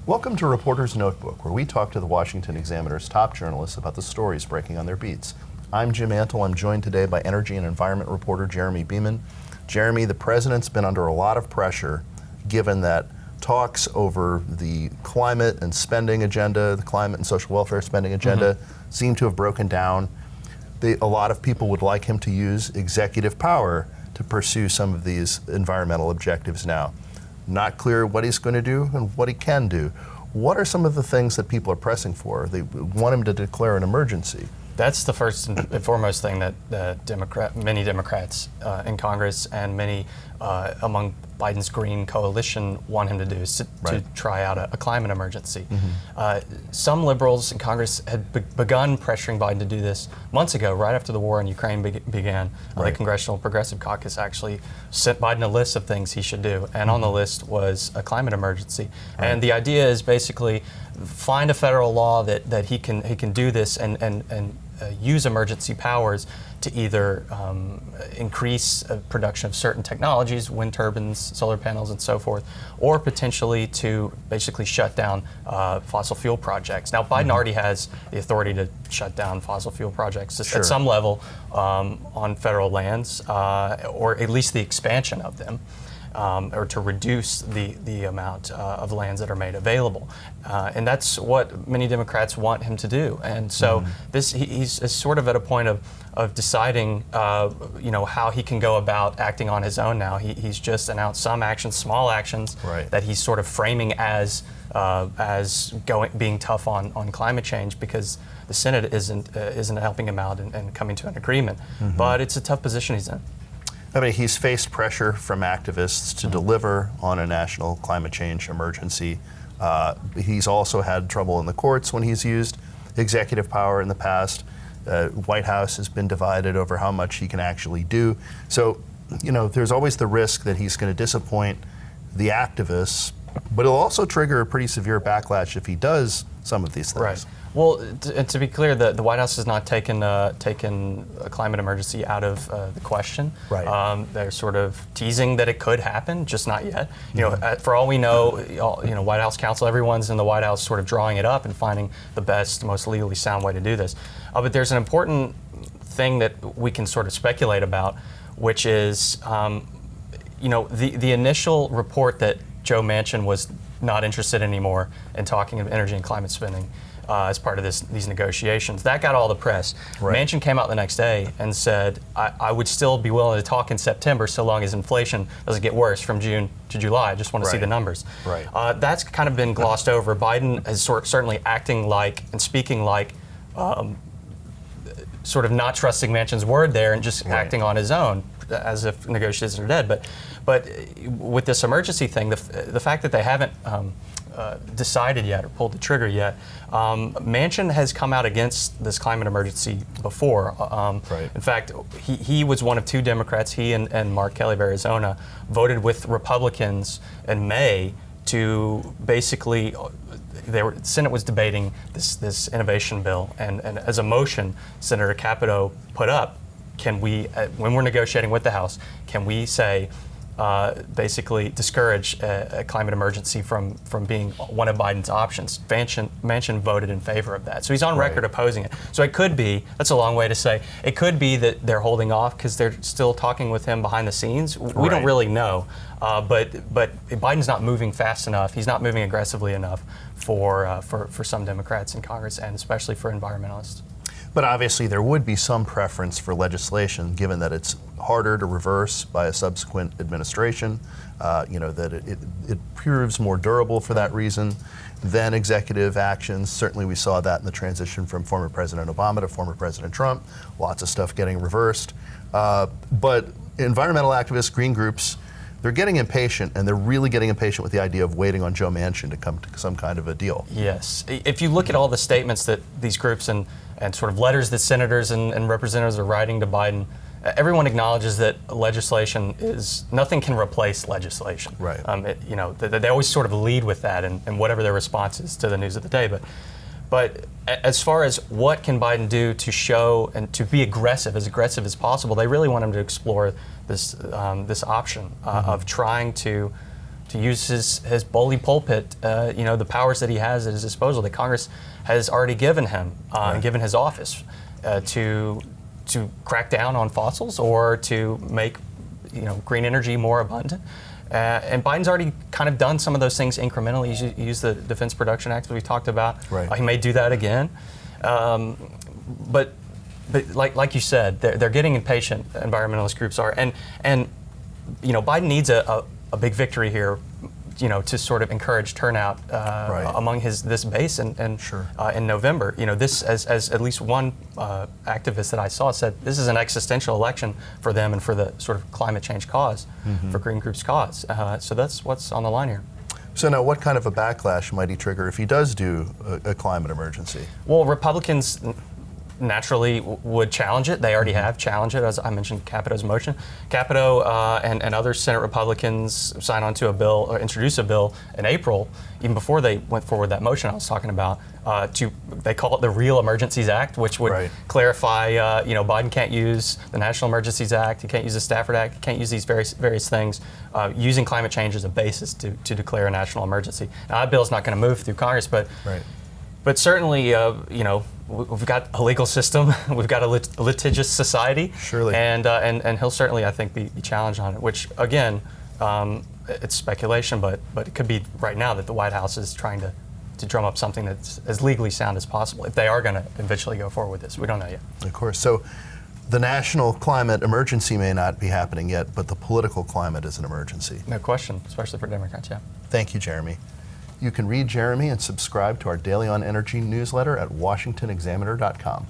Welcome to Reporter's Notebook, where we talk to the Washington Examiner's top journalists about the stories breaking on their beats. I'm Jim Antle. I'm joined today by energy and environment reporter Jeremy Beaman. Jeremy, the president's been under a lot of pressure given that talks over the climate and spending agenda, the climate and social welfare spending agenda, seem to have broken down. A lot of people would like him to use executive power to pursue some of these environmental objectives now. Not clear what he's going to do and what he can do. What are some of the things that people are pressing for? They want him to declare an emergency. That's the first and foremost thing that many Democrats in Congress and many among Biden's Green coalition want him to do, is to try out a climate emergency. Some liberals in Congress had begun pressuring Biden to do this months ago, right after the war in Ukraine began. The Congressional Progressive Caucus actually sent Biden a list of things he should do, and on the list was a climate emergency. And the idea is basically find a federal law that he can do this and use emergency powers to either increase production of certain technologies, wind turbines, solar panels, and so forth, or potentially to basically shut down fossil fuel projects. Now, Biden already has the authority to shut down fossil fuel projects at some level on federal lands, or at least the expansion of them. Or to reduce the amount of lands that are made available. And that's what many Democrats want him to do. And so he's sort of at a point of deciding how he can go about acting on his own now. He's just announced some actions, small actions, that he's sort of framing as being tough on climate change because the Senate isn't helping him out and coming to an agreement. But it's a tough position he's in. I mean, he's faced pressure from activists to deliver on a national climate change emergency. He's also had trouble in the courts when he's used executive power in the past. White House has been divided over how much he can actually do. So, there's always the risk that he's going to disappoint the activists, but it'll also trigger a pretty severe backlash if he does some of these things. Right. Well, to be clear, the White House has not taken a climate emergency out of the question. They're sort of teasing that it could happen, just not yet. For all we know, White House counsel, everyone's in the White House sort of drawing it up and finding the best, most legally sound way to do this. But there's an important thing that we can sort of speculate about, which is, the initial report that Joe Manchin was not interested anymore in talking of energy and climate spending as part of these negotiations. That got all the press. Manchin came out the next day and said, I would still be willing to talk in September so long as inflation doesn't get worse from June to July. I just want to see the numbers. That's kind of been glossed over. Biden is certainly acting like and speaking like sort of not trusting Manchin's word there and just acting on his own as if negotiations are dead. But with this emergency thing, the fact that they haven't decided yet or pulled the trigger yet, Manchin has come out against this climate emergency before. In fact, he was one of two Democrats, he and Mark Kelly of Arizona, voted with Republicans in May to basically, the Senate was debating this innovation bill, and as a motion, Senator Capito put up, can we, when we're negotiating with the House, can we say, basically discourage a climate emergency from being one of Biden's options? Manchin voted in favor of that. So he's on record opposing it. So it could be, that's a long way to say, it could be that they're holding off because they're still talking with him behind the scenes. We don't really know. But Biden's not moving fast enough. He's not moving aggressively enough for some Democrats in Congress, and especially for environmentalists. But obviously there would be some preference for legislation, given that it's harder to reverse by a subsequent administration, that it proves more durable for that reason than executive actions. Certainly we saw that in the transition from former President Obama to former President Trump, lots of stuff getting reversed. But environmental activists, green groups, they're getting impatient, and they're really getting impatient with the idea of waiting on Joe Manchin to come to some kind of a deal. Yes. If you look at all the statements that these groups and sort of letters that senators and representatives are writing to Biden, everyone acknowledges that legislation nothing can replace legislation. They always sort of lead with that and whatever their response is to the news of the day. But as far as what can Biden do to show and to be aggressive as possible, they really want him to explore this option of trying to to use his bully pulpit, the powers that he has at his disposal that Congress has already given him and given his office to crack down on fossils or to make green energy more abundant. And Biden's already kind of done some of those things incrementally. He used the Defense Production Act that we talked about. Right. He may do that again. But like you said, they're getting impatient. Environmentalist groups are, and Biden needs a big victory here, to sort of encourage turnout among this base and Sure. In November. This as at least one activist that I saw said this is an existential election for them and for the sort of climate change cause, for green groups' cause. So that's what's on the line here. So now, what kind of a backlash might he trigger if he does do a climate emergency? Well, Republicans naturally would challenge it. They already have challenged it, as I mentioned, Capito's motion. Capito and other Senate Republicans signed onto a bill, or introduced a bill in April, even before they went forward that motion I was talking about. They call it the Real Emergencies Act, which would clarify, Biden can't use the National Emergencies Act, he can't use the Stafford Act, he can't use these various things, using climate change as a basis to declare a national emergency. Now, that bill's not going to move through Congress, but certainly, we've got a legal system, we've got a litigious society, surely, and he'll certainly, I think, be challenged on it. Which, again, it's speculation, but it could be right now that the White House is trying to drum up something that's as legally sound as possible. If they are going to eventually go forward with this, we don't know yet. Of course. So, the national climate emergency may not be happening yet, but the political climate is an emergency. No question, especially for Democrats. Yeah. Thank you, Jeremy. You can read Jeremy and subscribe to our Daily on Energy newsletter at washingtonexaminer.com.